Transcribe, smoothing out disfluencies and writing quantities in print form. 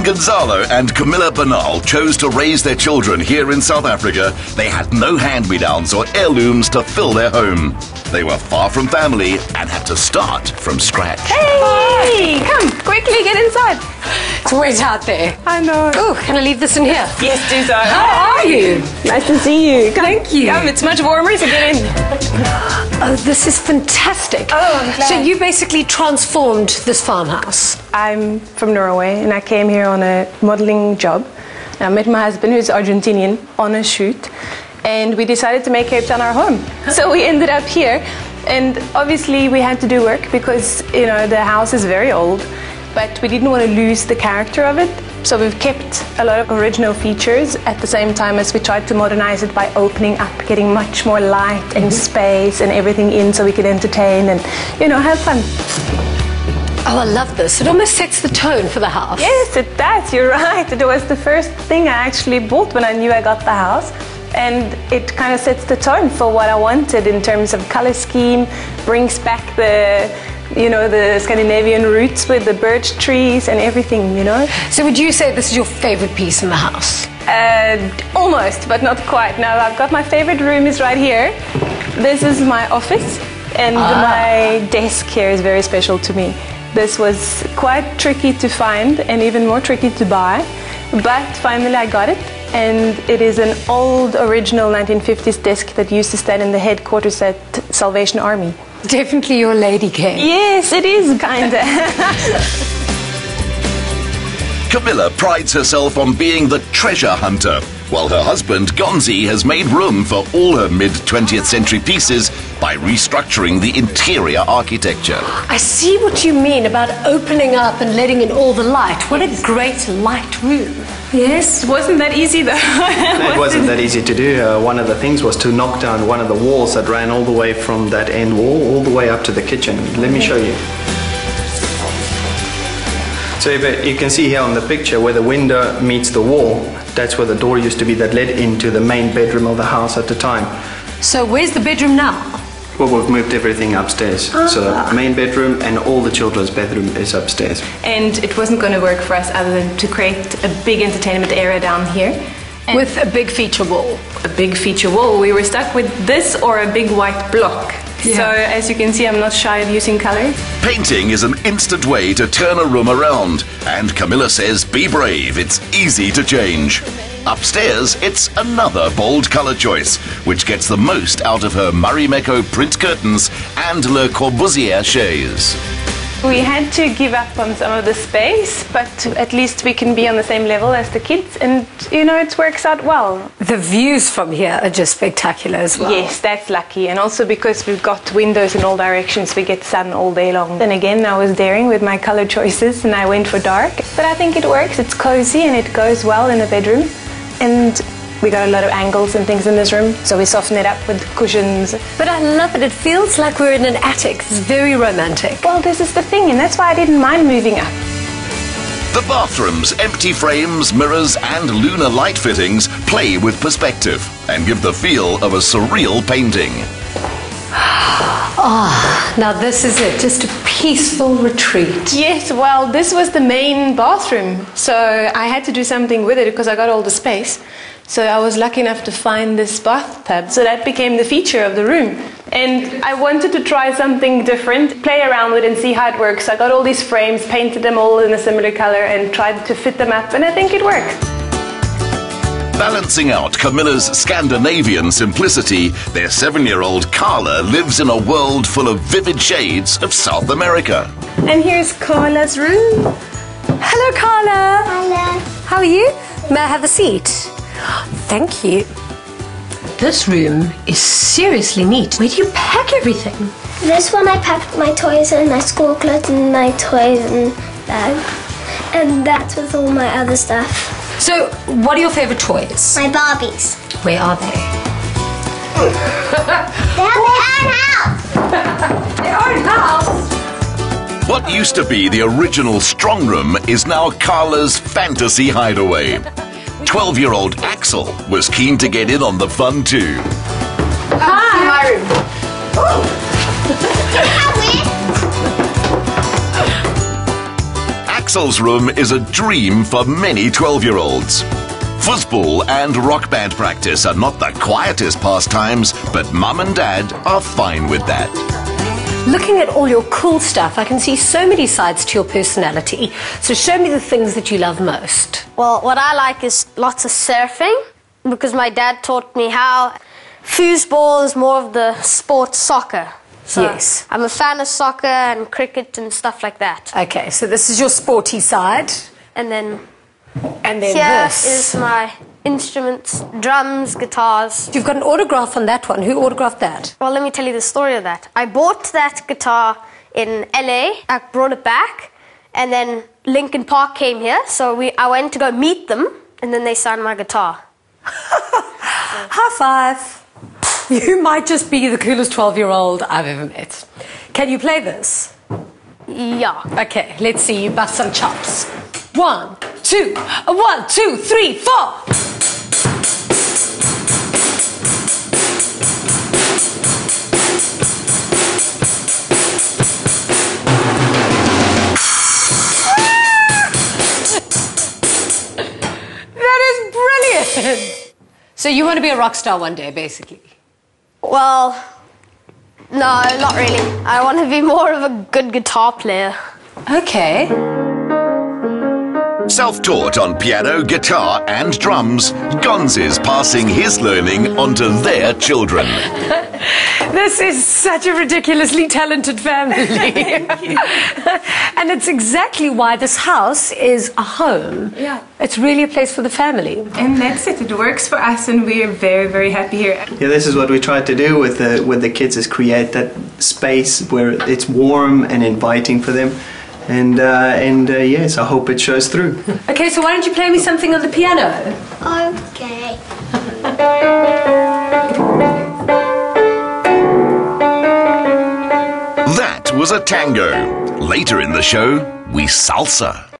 When Gonzalo and Camilla Bernal chose to raise their children here in South Africa, they had no hand-me-downs or heirlooms to fill their home. They were far from family and had to start from scratch. Hey! Come, quickly, get inside. It's wet out there. I know. Oh, can I leave this in here? Yes, do so. How are you? Nice to see you. Come, Thank you. Come, it's much warmer, so get in. Oh, this is fantastic. Oh, I'm glad. So you basically transformed this farmhouse. I'm from Norway, and I came here on a modeling job. I met my husband, who's Argentinian, on a shoot, and we decided to make Cape Town our home. So we ended up here, and obviously we had to do work because, you know, the house is very old, but we didn't want to lose the character of it. So we've kept a lot of original features at the same time as we tried to modernize it by opening up, getting much more light and space and everything in so we could entertain and, you know, have fun. Oh, I love this. It almost sets the tone for the house. Yes, it does. You're right. It was the first thing I actually bought when I knew I got the house. And it kind of sets the tone for what I wanted in terms of color scheme, brings back the, you know, the Scandinavian roots with the birch trees and everything, you know. So would you say this is your favorite piece in the house? Almost, but not quite. Now, I've got my favorite room is right here. This is my office, and my desk here is very special to me. This was quite tricky to find and even more tricky to buy, but finally I got it. And it is an old, original 1950s desk that used to stand in the headquarters at Salvation Army. Definitely your lady cave. Yes, it is, kinda. Camilla prides herself on being the treasure hunter, while her husband, Gonzi, has made room for all her mid-20th century pieces by restructuring the interior architecture. I see what you mean about opening up and letting in all the light. What a great light room. Yes, wasn't that easy though? It wasn't that easy to do. One of the things was to knock down one of the walls that ran all the way from that end wall all the way up to the kitchen. Let me show you. So you can see here on the picture where the window meets the wall, that's where the door used to be that led into the main bedroom of the house at the time. So where's the bedroom now? Well, we've moved everything upstairs. So the main bedroom and all the children's bedroom is upstairs. And it wasn't going to work for us other than to create a big entertainment area down here. And with a big feature wall. A big feature wall. We were stuck with this or a big white block. Yeah. So as you can see, I'm not shy of using color. Painting is an instant way to turn a room around, and Camilla says be brave, it's easy to change. Upstairs, it's another bold color choice, which gets the most out of her Marimekko print curtains and Le Corbusier shades. We had to give up on some of the space, but at least we can be on the same level as the kids, and you know, it works out well. The views from here are just spectacular as well. Yes, that's lucky, and also because we've got windows in all directions, we get sun all day long. Then again, I was daring with my color choices, and I went for dark, but I think it works. It's cozy and it goes well in a bedroom, and we got a lot of angles and things in this room, so we soften it up with cushions. But I love it. It feels like we're in an attic. It's very romantic. Well, this is the thing, and that's why I didn't mind moving up. The bathroom's empty frames, mirrors, and lunar light fittings play with perspective and give the feel of a surreal painting. Ah, now this is it. Just a peaceful retreat. Yes, well, this was the main bathroom, so I had to do something with it because I got all the space. So I was lucky enough to find this bathtub, so that became the feature of the room. And I wanted to try something different, play around with it and see how it works. I got all these frames, painted them all in a similar color and tried to fit them up, and I think it worked. Balancing out Camilla's Scandinavian simplicity, their 7-year-old Carla lives in a world full of vivid shades of South America. And here's Carla's room. Hello, Carla. Hello. How are you? May I have a seat? Thank you. This room is seriously neat. Where do you pack everything? This one I packed my toys and my school clothes and my toys and bag. And that's with all my other stuff. So, what are your favorite toys? My Barbies. Where are they? They have their own house. Their own house? What used to be the original strong room is now Carla's fantasy hideaway. 12-year-old Axel was keen to get in on the fun too. Hi. My room. Axel's room is a dream for many 12-year-olds. Football and rock band practice are not the quietest pastimes, but Mum and Dad are fine with that. Looking at all your cool stuff, I can see so many sides to your personality. So show me the things that you love most. Well, what I like is lots of surfing, because my dad taught me how. Foosball is more of the sport soccer. So Yes. I'm a fan of soccer and cricket and stuff like that. Okay, so this is your sporty side. And then And then here this. is my instruments, drums, guitars. You've got an autograph on that one. Who autographed that? Well, let me tell you the story of that. I bought that guitar in LA. I brought it back, and then Linkin Park came here, so I went to go meet them, and then they signed my guitar. High five. You might just be the coolest 12-year-old I've ever met. Can you play this? Yeah. Okay, let's see you bust some chops. 1, 2, 1, 2, 3, 4. That is brilliant. So you want to be a rock star one day, basically? Well, no, not really. I want to be more of a good guitar player. Okay. Self-taught on piano, guitar and drums, Gonz is passing his learning onto their children. This is such a ridiculously talented family. And it's exactly why this house is a home. Yeah. It's really a place for the family. And that's it. It works for us, and we are very, very happy here. Yeah, this is what we try to do with the kids, is create that space where it's warm and inviting for them. And yes, I hope it shows through. Okay, so why don't you play me something on the piano? Okay. That was a tango. Later in the show, we salsa.